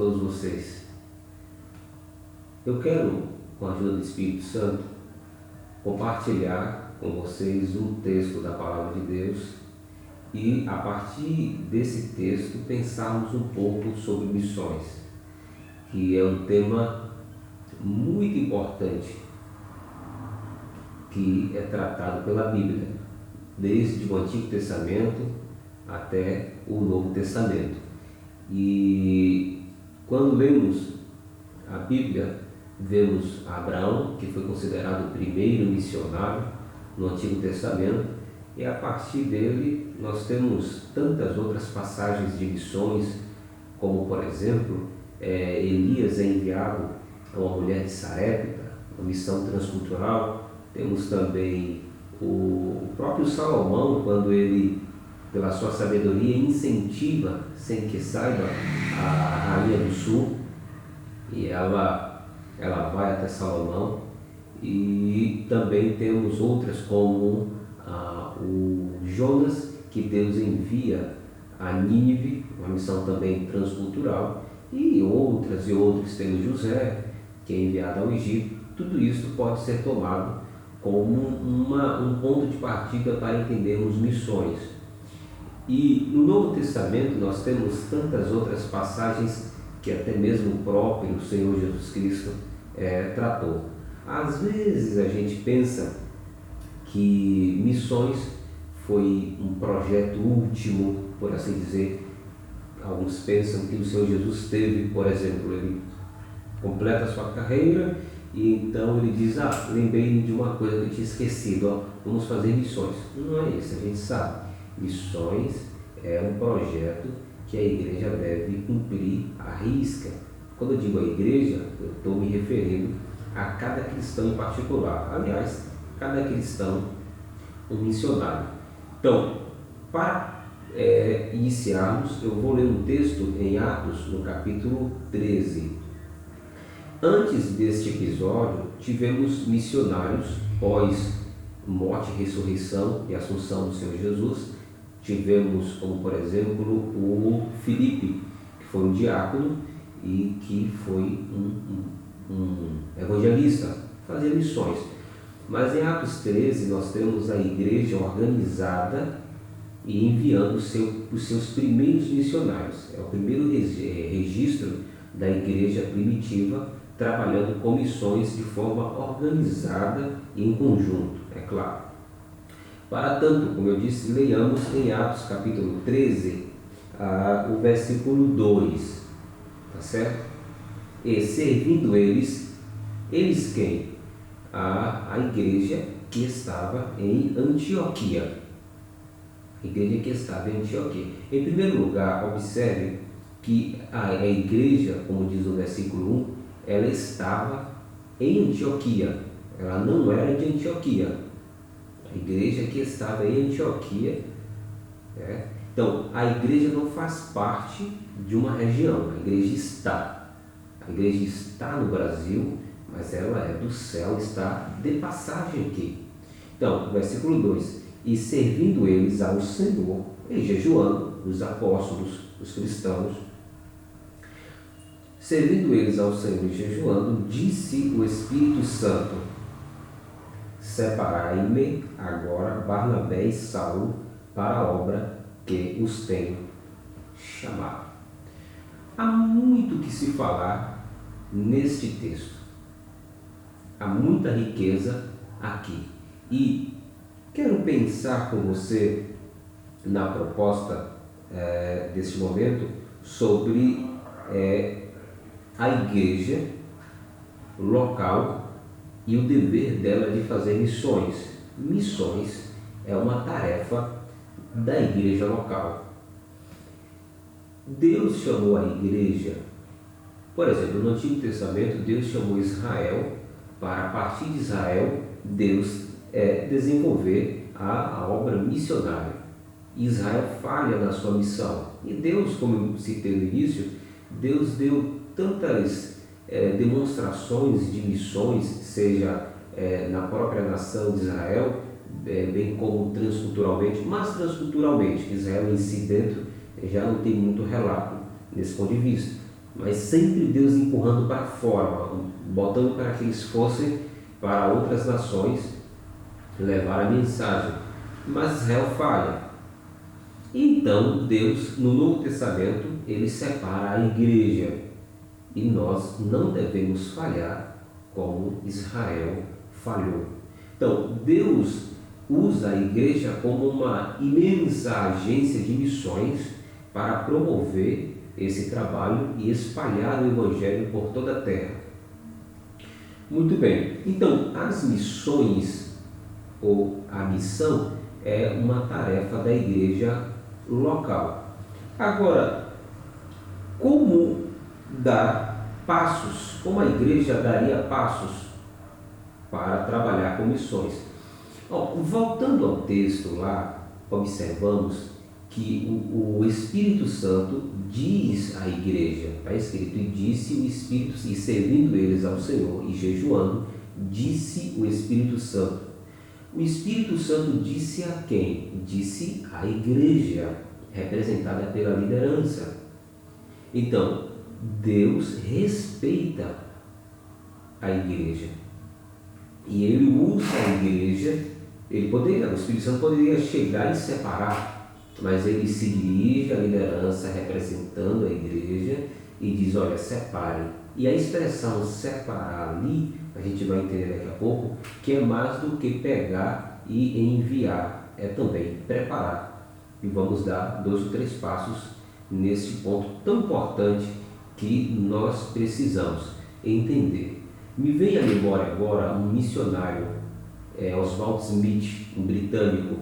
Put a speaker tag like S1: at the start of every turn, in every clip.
S1: todos vocês. Eu quero, com a ajuda do Espírito Santo, compartilhar com vocês um texto da Palavra de Deus e, a partir desse texto, pensarmos um pouco sobre missões, que é um tema muito importante que é tratado pela Bíblia, desde o Antigo Testamento até o Novo Testamento. E quando lemos a Bíblia, vemos Abraão, que foi considerado o primeiro missionário no Antigo Testamento, e a partir dele nós temos tantas outras passagens de missões, como por exemplo, Elias é enviado a uma mulher de Sarepta, uma missão transcultural. Temos também o próprio Salomão, quando ele, pela sua sabedoria, incentiva, sem que saiba, a rainha do sul, e ela vai até Salomão. E também temos outras como o Jonas, que Deus envia a Nínive, uma missão também transcultural, e outras. Temos José, que é enviado ao Egito. Tudo isso pode ser tomado como um ponto de partida para entendermos missões. E no Novo Testamento nós temos tantas outras passagens que até mesmo o próprio Senhor Jesus Cristo tratou. Às vezes a gente pensa que missões foi um projeto último, por assim dizer. Alguns pensam que o Senhor Jesus teve, por exemplo, ele completa a sua carreira e então ele diz, lembrei de uma coisa que eu tinha esquecido, vamos fazer missões. Não é isso, a gente sabe. Missões é um projeto que a igreja deve cumprir à risca. Quando eu digo a igreja, eu estou me referindo a cada cristão em particular. Aliás, cada cristão um missionário. Então, para iniciarmos, eu vou ler um texto em Atos, no capítulo 13. Antes deste episódio, tivemos missionários pós morte, ressurreição e assunção do Senhor Jesus. Tivemos, como por exemplo, o Filipe, que foi um diácono e que foi um evangelista, fazia missões. Mas em Atos 13 nós temos a igreja organizada e enviando os seus primeiros missionários. É o primeiro registro da igreja primitiva trabalhando com missões de forma organizada e em conjunto, é claro. Para tanto, como eu disse, leiamos em Atos capítulo 13, o versículo 2, tá certo? E servindo eles quem? A igreja que estava em Antioquia. A igreja que estava em Antioquia. Em primeiro lugar, observe que a igreja, como diz o versículo 1, ela estava em Antioquia, ela não era de Antioquia. A igreja que estava em Antioquia, então a igreja não faz parte de uma região, a igreja está no Brasil, mas ela é do céu, está de passagem aqui. Então, versículo 2, e servindo eles ao Senhor, e jejuando, os apóstolos, os cristãos, servindo eles ao Senhor e jejuando, disse o Espírito Santo, separai-me agora Barnabé e Saulo para a obra que os tenho chamado. Há muito que se falar neste texto. Há muita riqueza aqui. E quero pensar com você na proposta deste momento sobre a igreja local e o dever dela de fazer missões. Missões é uma tarefa da igreja local. Deus chamou a igreja, por exemplo, no Antigo Testamento, Deus chamou Israel para, a partir de Israel, Deus desenvolver a obra missionária. Israel falha na sua missão. E Deus, como eu citei no início, Deus deu tantas demonstrações de missões, seja na própria nação de Israel, bem como transculturalmente, mas transculturalmente, Israel em si dentro já não tem muito relato nesse ponto de vista. mas sempre Deus empurrando para fora, botando para que eles fossem para outras nações levar a mensagem. Mas Israel falha. Então Deus, no Novo Testamento, ele separa a igreja, e nós não devemos falhar como Israel falhou. Então Deus usa a igreja como uma imensa agência de missões para promover esse trabalho e espalhar o Evangelho por toda a terra. Muito bem, então as missões ou a missão é uma tarefa da igreja local. Agora, como dar passos, como a igreja daria passos para trabalhar com missões? Voltando ao texto lá, observamos que o Espírito Santo diz à igreja, está escrito, e disse o Espírito, e servindo eles ao Senhor e jejuando, disse o Espírito Santo. O Espírito Santo disse a quem? Disse à igreja, representada pela liderança. Então, Deus respeita a igreja. E ele usa a igreja, o Espírito Santo poderia chegar e separar, mas ele se dirige à liderança representando a igreja e diz, olha, separem. E a expressão separar ali, a gente vai entender daqui a pouco, que é mais do que pegar e enviar, é também preparar. E vamos dar 2 ou 3 passos nesse ponto tão importante que nós precisamos entender. Me vem à memória agora um missionário, Oswald Smith, um britânico.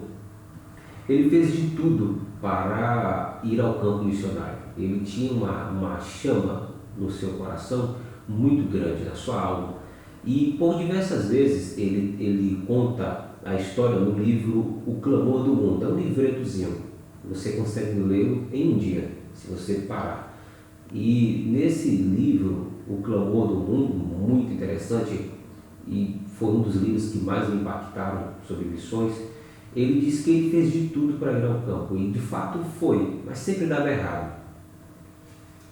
S1: Ele fez de tudo para ir ao campo missionário. Ele tinha uma chama no seu coração muito grande, na sua alma. E por diversas vezes ele conta a história no livro O Clamor do Mundo. É um livretozinho, você consegue lê-lo em um dia, se você parar. E nesse livro, O Clamor do Mundo, muito interessante, e foi um dos livros que mais me impactaram sobre missões, ele diz que ele fez de tudo para ir ao campo, e de fato foi, mas sempre dava errado.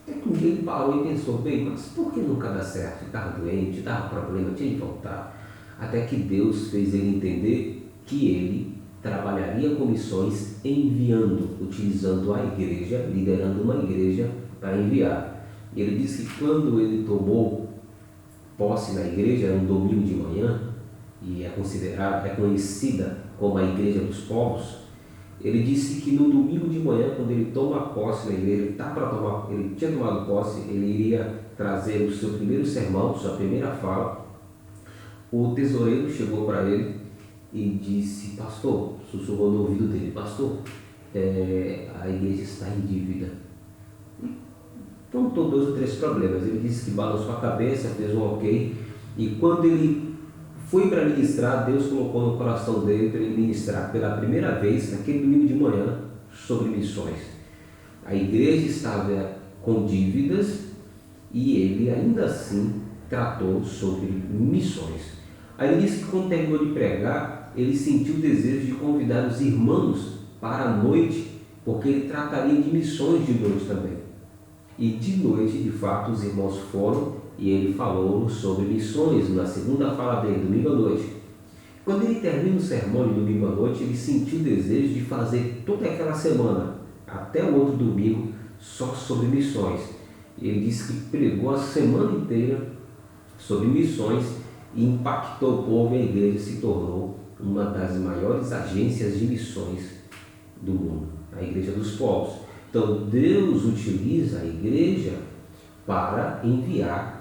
S1: Até que um dia ele parou e pensou, bem, mas por que nunca dá certo? Estava doente, dava problema, tinha de voltar. Até que Deus fez ele entender que ele trabalharia com missões enviando, utilizando a igreja, liderando uma igreja para enviar. Ele disse que quando ele tomou posse na igreja, era um domingo de manhã, e é conhecida como a Igreja dos Povos. Ele disse que no domingo de manhã, quando ele toma posse na igreja, ele tinha tomado posse, ele iria trazer o seu primeiro sermão, sua primeira fala. O tesoureiro chegou para ele e disse, pastor, sussurrou no ouvido dele, pastor, a igreja está em dívida. Contou 2 ou 3 problemas. Ele disse que balançou a cabeça, fez um ok, e quando ele foi para ministrar, Deus colocou no coração dele para ele ministrar pela primeira vez, naquele domingo de manhã, sobre missões. A igreja estava com dívidas e ele ainda assim tratou sobre missões. Aí ele disse que quando terminou de pregar, ele sentiu o desejo de convidar os irmãos para a noite, porque ele trataria de missões de noite também. E de noite, de fato, os irmãos foram e ele falou sobre missões na segunda fala dele, domingo à noite. Quando ele termina o sermão de domingo à noite, ele sentiu o desejo de fazer toda aquela semana, até o outro domingo, só sobre missões. E ele disse que pregou a semana inteira sobre missões e impactou o povo, e a igreja se tornou uma das maiores agências de missões do mundo, a Igreja dos Povos. Então Deus utiliza a igreja para enviar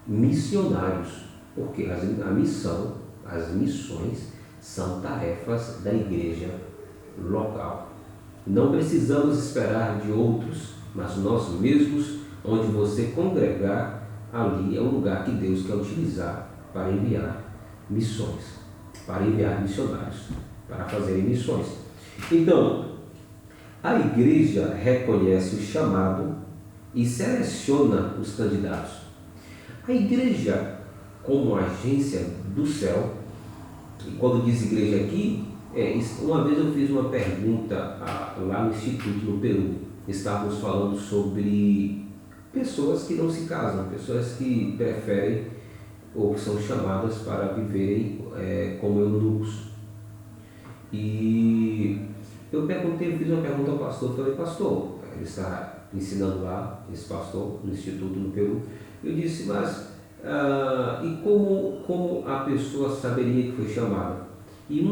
S1: missionários, porque a missão, as missões são tarefas da igreja local. Não precisamos esperar de outros, mas nós mesmos, onde você congregar, ali é o lugar que Deus quer utilizar para enviar missões, para enviar missionários, para fazerem missões. Então, a igreja reconhece o chamado e seleciona os candidatos. A igreja, como agência do céu, e quando diz igreja aqui, uma vez eu fiz uma pergunta lá no Instituto, no Peru. Estávamos falando sobre pessoas que não se casam, pessoas que preferem ou que são chamadas para viverem como eunucos. E eu fiz uma pergunta ao pastor, falei, pastor, ele está ensinando lá, esse pastor, no Instituto no Peru, eu disse, mas e como a pessoa saberia que foi chamada? E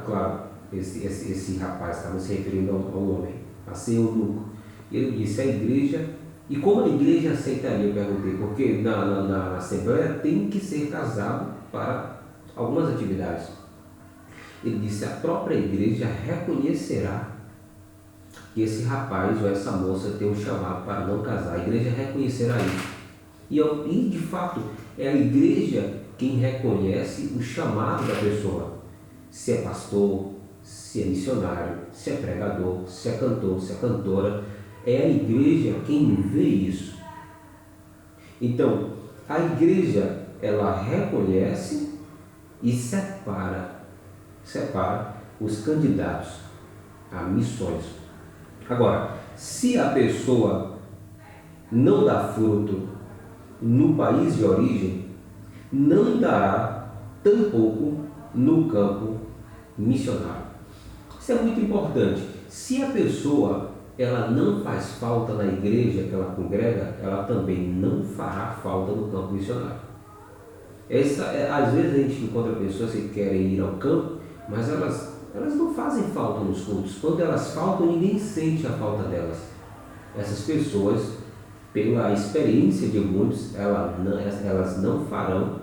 S1: claro, esse rapaz estava se referindo ao homem, a ser eunuco. E ele disse, a igreja, e como a igreja aceitaria, eu perguntei, porque na Assembleia tem que ser casado para algumas atividades. Ele disse, a própria igreja reconhecerá que esse rapaz ou essa moça tem um chamado para não casar. A igreja reconhecerá isso. E de fato, é a igreja quem reconhece o chamado da pessoa. Se é pastor, se é missionário, se é pregador, se é cantor, se é cantora. É a igreja quem vê isso. Então, a igreja, ela reconhece e separa os candidatos a missões. Agora, se a pessoa não dá fruto no país de origem, não dará tampouco no campo missionário. Isso é muito importante. Se a pessoa ela não faz falta na igreja que ela congrega, ela também não fará falta no campo missionário. Às vezes a gente encontra pessoas que querem ir ao campo, mas elas não fazem falta nos cultos. Quando elas faltam, ninguém sente a falta delas. Essas pessoas, pela experiência de muitos, elas não farão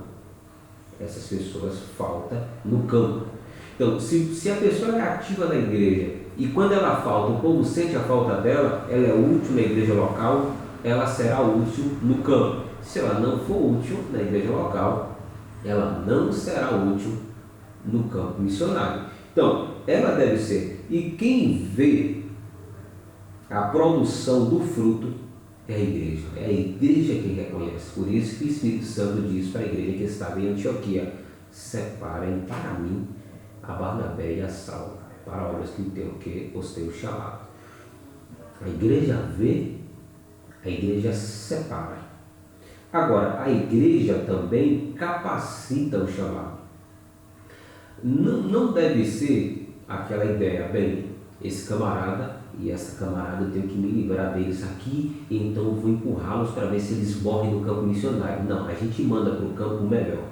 S1: essas pessoas falta no campo. Então, se a pessoa é ativa na igreja e quando ela falta, o povo sente a falta dela, ela é útil na igreja local, ela será útil no campo. Se ela não for útil na igreja local, ela não será útil no campo missionário. Então, ela deve ser. E quem vê a produção do fruto é a igreja. É a igreja quem reconhece. Por isso que o Espírito Santo diz para a igreja que estava em Antioquia: separem para mim a Barnabé e a Saulo para obras que os tenho chamado. A igreja vê, a igreja separa. Agora, a igreja também capacita o chamado. Não deve ser aquela ideia, bem, esse camarada e essa camarada eu tenho que me livrar deles aqui, então eu vou empurrá-los para ver se eles morrem no campo missionário. Não, a gente manda para o campo o melhor.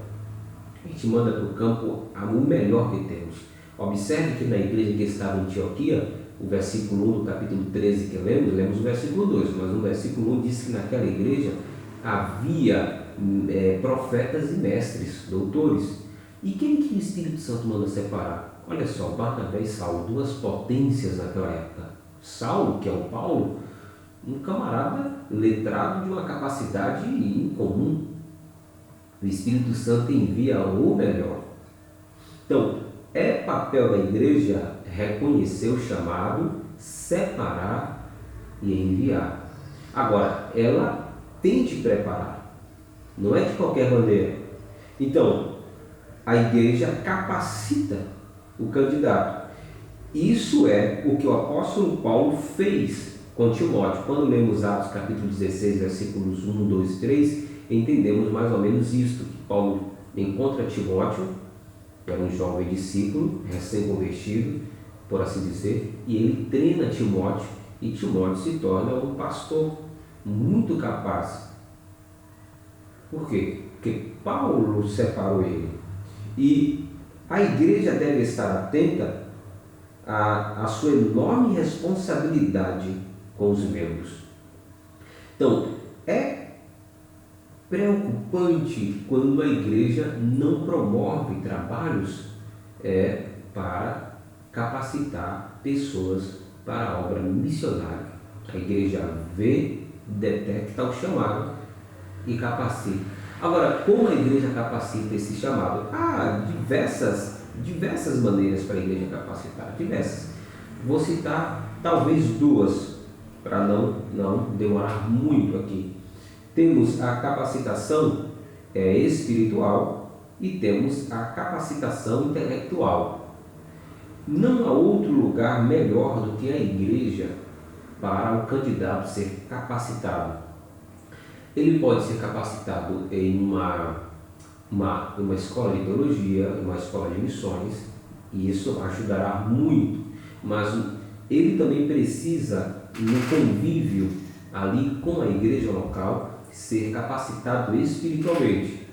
S1: A gente manda para o campo o melhor que temos. Observe que na igreja que estava em Antioquia, o versículo 1 do capítulo 13 que lemos o versículo 2, mas no versículo 1 diz que naquela igreja havia profetas e mestres, doutores. E quem que o Espírito Santo manda separar? Olha só, Barnabé e Saulo, duas potências naquela época. Saulo, que é o Paulo, um camarada letrado de uma capacidade incomum. O Espírito Santo envia o melhor. Então, é papel da igreja reconhecer o chamado, separar e enviar. Agora, ela tem de preparar, não é de qualquer maneira. Então, a igreja capacita o candidato. Isso é o que o apóstolo Paulo fez com Timóteo. Quando lemos Atos capítulo 16, versículos 1, 2 e 3, entendemos mais ou menos isto, que Paulo encontra Timóteo, que era um jovem discípulo, recém-convertido, por assim dizer, e ele treina Timóteo, e Timóteo se torna um pastor muito capaz. Por quê? Porque Paulo separou ele. E a igreja deve estar atenta à sua enorme responsabilidade com os membros. Então, é preocupante quando a igreja não promove trabalhos para capacitar pessoas para a obra missionária. A igreja vê, detecta o chamado e capacita. Agora, como a igreja capacita esse chamado? Há diversas maneiras para a igreja capacitar, diversas. Vou citar talvez duas, para não demorar muito aqui. Temos a capacitação espiritual e temos a capacitação intelectual. Não há outro lugar melhor do que a igreja para o candidato ser capacitado. Ele pode ser capacitado em uma escola de teologia, uma escola de missões, e isso ajudará muito, mas ele também precisa, no convívio ali com a igreja local, ser capacitado espiritualmente.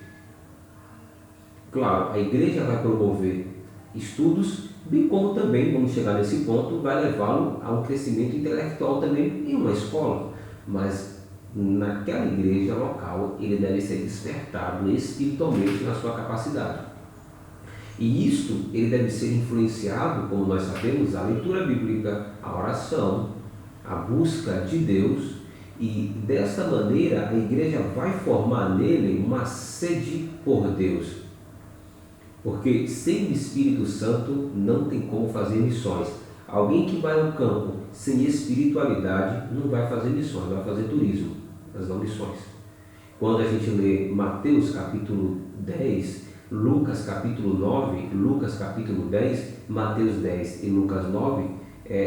S1: Claro, a igreja vai promover estudos, bem como também, quando chegar nesse ponto, vai levá-lo a um crescimento intelectual também em uma escola, mas naquela igreja local ele deve ser despertado espiritualmente na sua capacidade. E isto ele deve ser influenciado, como nós sabemos, a leitura bíblica, a oração, a busca de Deus, e desta maneira a igreja vai formar nele uma sede por Deus. Porque sem o Espírito Santo não tem como fazer missões. Alguém que vai ao campo sem espiritualidade não vai fazer missões, vai fazer turismo, mas não missões. Quando a gente lê Mateus capítulo 10, Lucas capítulo 9, Lucas capítulo 10, Mateus 10 e Lucas 9,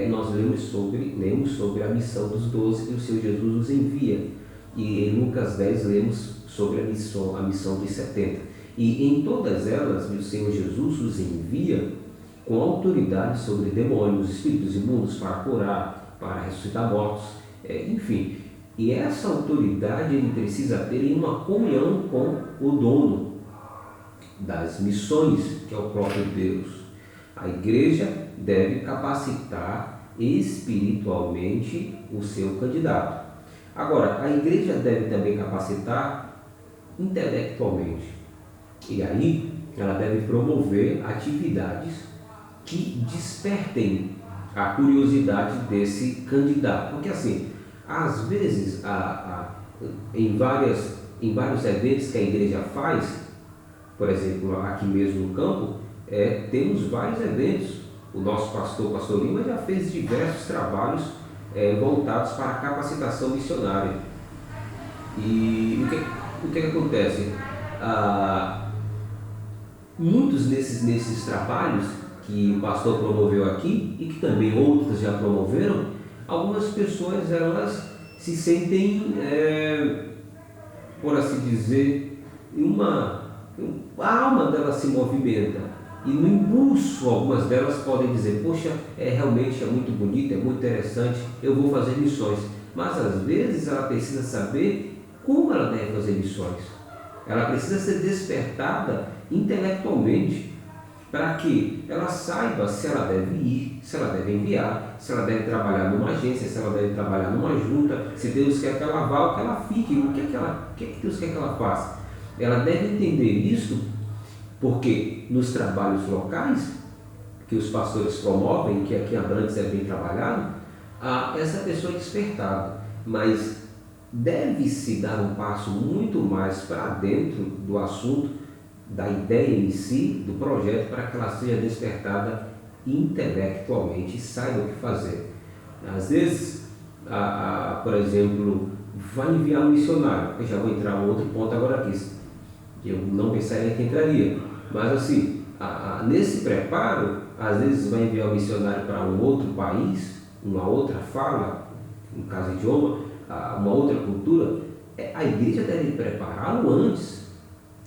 S1: nós lemos sobre a missão dos 12 que o Senhor Jesus nos envia. E em Lucas 10 lemos sobre a missão de 70. E em todas elas o Senhor Jesus os envia com autoridade sobre demônios, espíritos imundos, para curar, para ressuscitar mortos, enfim. E essa autoridade ele precisa ter em uma comunhão com o dono das missões, que é o próprio Deus. A igreja deve capacitar espiritualmente o seu candidato. Agora, a igreja deve também capacitar intelectualmente. E aí, ela deve promover atividades que despertem a curiosidade desse candidato. Porque assim, às vezes, em vários eventos que a igreja faz, por exemplo, aqui mesmo no campo, temos vários eventos. O nosso pastor Lima, já fez diversos trabalhos voltados para a capacitação missionária. E o que acontece? Muitos nesses trabalhos que o pastor promoveu aqui e que também outros já promoveram, algumas pessoas elas se sentem, por assim dizer, a alma delas se movimenta, e no impulso algumas delas podem dizer: poxa, realmente é muito bonito, é muito interessante, eu vou fazer missões. Mas às vezes ela precisa saber como ela deve fazer missões. Ela precisa ser despertada intelectualmente, para que ela saiba se ela deve ir, se ela deve enviar, se ela deve trabalhar numa agência, se ela deve trabalhar numa junta, se Deus quer que ela vá ou que ela fique, o que Deus quer que ela faça. Ela deve entender isso, porque nos trabalhos locais que os pastores promovem, que aqui em Abrantes é bem trabalhado, essa pessoa é despertada, mas deve-se dar um passo muito mais para dentro do assunto, da ideia em si, do projeto, para que ela seja despertada intelectualmente e saiba o que fazer. Às vezes, por exemplo, vai enviar um missionário. Eu já vou entrar em outro ponto agora aqui, eu não pensaria que entraria, mas assim, nesse preparo, às vezes vai enviar um missionário para um outro país, uma outra fala, no caso idioma, uma outra cultura. A igreja deve prepará-lo antes.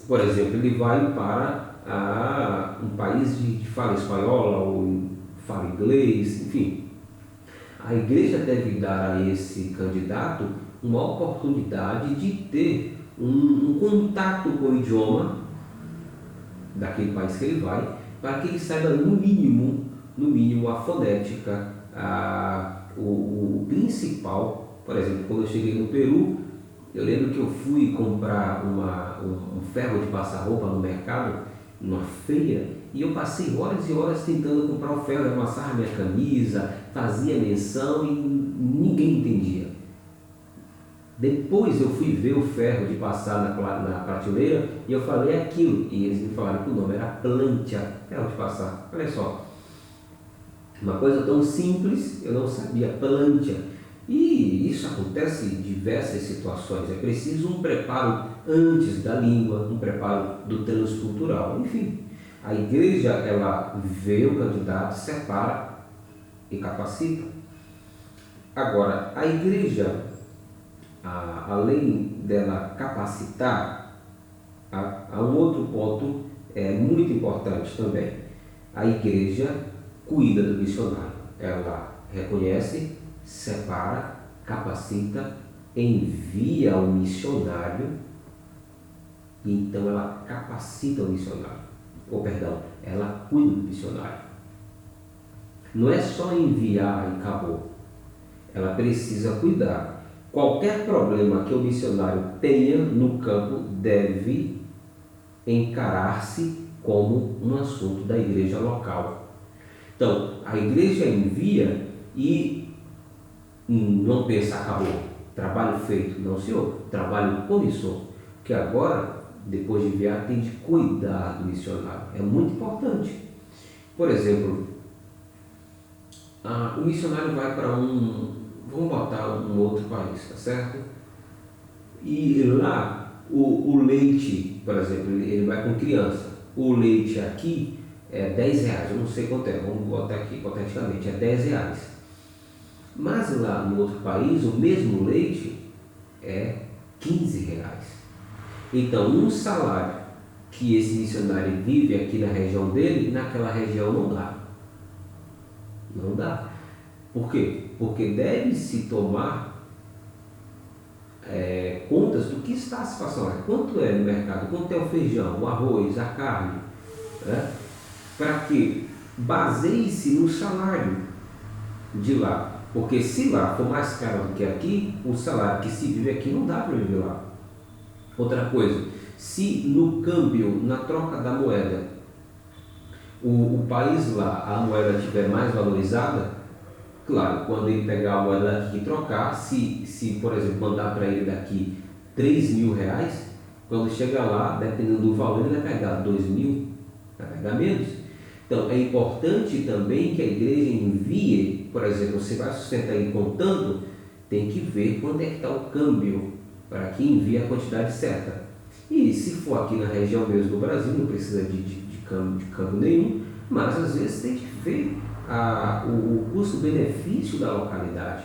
S1: Por exemplo, ele vai para um país de fala espanhola ou fala inglês, enfim. A igreja deve dar a esse candidato uma oportunidade de ter um contato com o idioma daquele país que ele vai, para que ele saiba no mínimo a fonética, o principal. Por exemplo, quando eu cheguei no Peru, eu lembro que eu fui comprar um ferro de passar roupa no mercado, numa feira, e eu passei horas e horas tentando comprar o ferro, amassar minha camisa, fazia menção e ninguém entendia. Depois eu fui ver o ferro de passar na prateleira e eu falei aquilo, e eles me falaram que o nome era plancha, ferro de passar. Olha só, uma coisa tão simples, eu não sabia, plancha. E isso acontece em diversas situações. É preciso um preparo antes da língua, um preparo do transcultural. Enfim, a igreja, ela vê o candidato, separa e capacita. Agora, a igreja, além dela capacitar, há um outro ponto muito importante também. A igreja cuida do missionário. Ela reconhece, separa, capacita, envia o missionário, e então ela capacita o missionário. Ela cuida do missionário. Não é só enviar e acabou. Ela precisa cuidar. Qualquer problema que o missionário tenha no campo deve encarar-se como um assunto da igreja local. Então, a igreja envia e não pensa, acabou, trabalho feito. Não, senhor, trabalho começou. Porque agora, depois de enviar, tem de cuidar do missionário. É muito importante. Por exemplo, o missionário vai para vamos botar um outro país, tá certo? E lá, o leite, por exemplo, ele vai com criança. O leite aqui é R$10, eu não sei quanto é, vamos botar aqui hipoteticamente, é R$10. Mas lá no outro país, o mesmo leite é R$15. Então, um salário que esse missionário vive aqui na região dele, naquela região não dá. Não dá. Por quê? Porque deve-se tomar contas do que está a situação. Quanto é no mercado, quanto é o feijão, o arroz, a carne, né? Para que baseie-se no salário de lá. Porque se lá for mais caro do que aqui, o salário que se vive aqui não dá para viver lá. Outra coisa, se no câmbio, na troca da moeda, o país lá, a moeda estiver mais valorizada, claro, quando ele pegar a moeda daqui e trocar, se por exemplo, mandar para ele daqui R$3.000, quando chegar lá, dependendo do valor, ele vai pegar 2.000, vai pegar menos. Então, é importante também que a igreja envie, por exemplo, você vai sustentar ele com tanto, tem que ver quando é que está o câmbio, para que envie a quantidade certa. E se for aqui na região mesmo do Brasil, não precisa de câmbio nenhum, mas às vezes tem que ver o custo-benefício da localidade,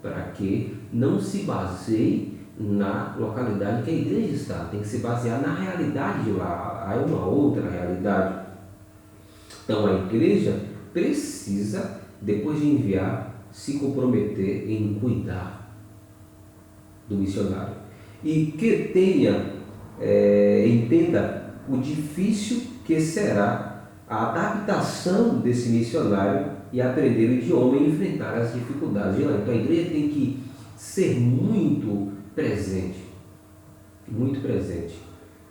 S1: para que não se baseie na localidade que a igreja está, tem que se basear na realidade de lá. Há uma outra realidade. Então a igreja precisa, depois de enviar, se comprometer em cuidar do missionário e que entenda o difícil que será a adaptação desse missionário e aprender o idioma e enfrentar as dificuldades de lá. Então a igreja tem que ser muito presente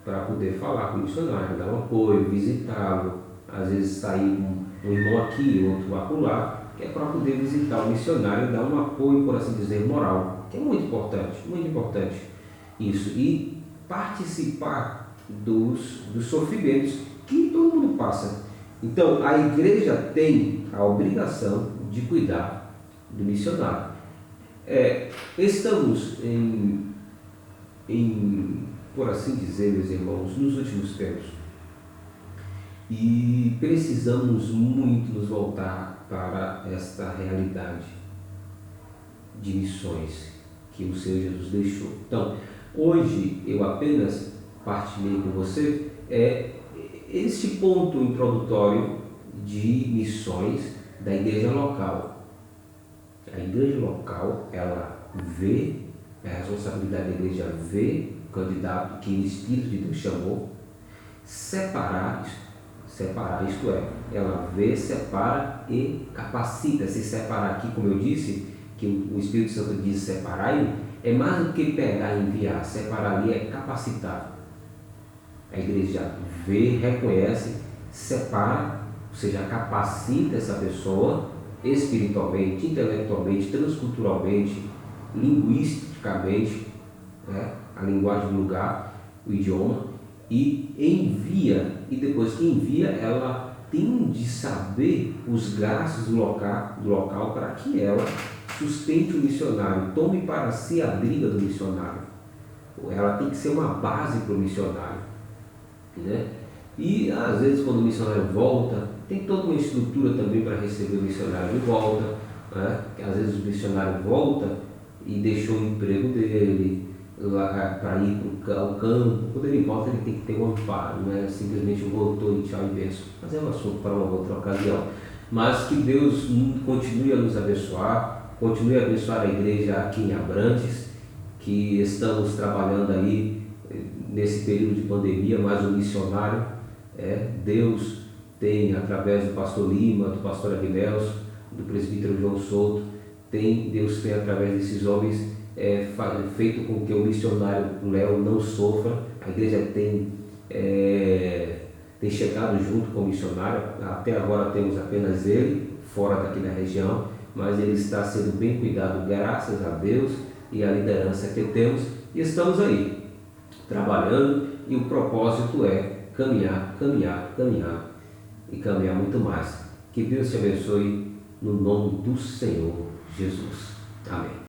S1: para poder falar com o missionário, dar um apoio, visitá-lo, às vezes sair um irmão aqui, outro acolá, que é para poder visitar o missionário e dar um apoio, por assim dizer, moral, que é muito importante isso, e participar dos sofrimentos que todo mundo passa. Então, a igreja tem a obrigação de cuidar do missionário. Estamos por assim dizer, meus irmãos, nos últimos tempos, e precisamos muito nos voltar para esta realidade de missões que o Senhor Jesus deixou. Então, hoje eu apenas partilhei com você este ponto introdutório de missões da igreja local. A igreja local, ela vê, é a responsabilidade da igreja ver o candidato que o Espírito de Deus chamou, separar, isto é, ela vê, separa e capacita. Se separar aqui, como eu disse, que o Espírito Santo diz separar, é mais do que pegar e enviar. Separar ali é capacitar. A igreja vê, reconhece, separa, ou seja, capacita essa pessoa espiritualmente, intelectualmente, transculturalmente, linguisticamente, a linguagem do lugar, o idioma, e envia. E depois que envia, ela tem de saber os gastos do local para que ela sustente o missionário, tome para si a briga do missionário. Ela tem que ser uma base para o missionário, né? E às vezes quando o missionário volta, tem toda uma estrutura também para receber o missionário de volta, né? Às vezes o missionário volta e deixou o emprego dele, para ir para o campo. Quando ele volta, ele tem que ter um amparo, não é simplesmente voltou e tchau e benção. Mas é um assunto para uma outra ocasião. Mas que Deus continue a nos abençoar, continue a abençoar a igreja aqui em Abrantes, que estamos trabalhando aí nesse período de pandemia, mais um missionário. Deus tem, através do pastor Lima, do pastor Aguilelso, do presbítero João Souto, Deus tem, através desses homens, feito com que o missionário Léo não sofra. A igreja tem chegado junto com o missionário. Até agora temos apenas ele, fora daqui da região, mas ele está sendo bem cuidado, graças a Deus e a liderança que temos, e estamos aí, trabalhando, e o propósito é caminhar e caminhar muito mais. Que Deus te abençoe no nome do Senhor Jesus. Amém.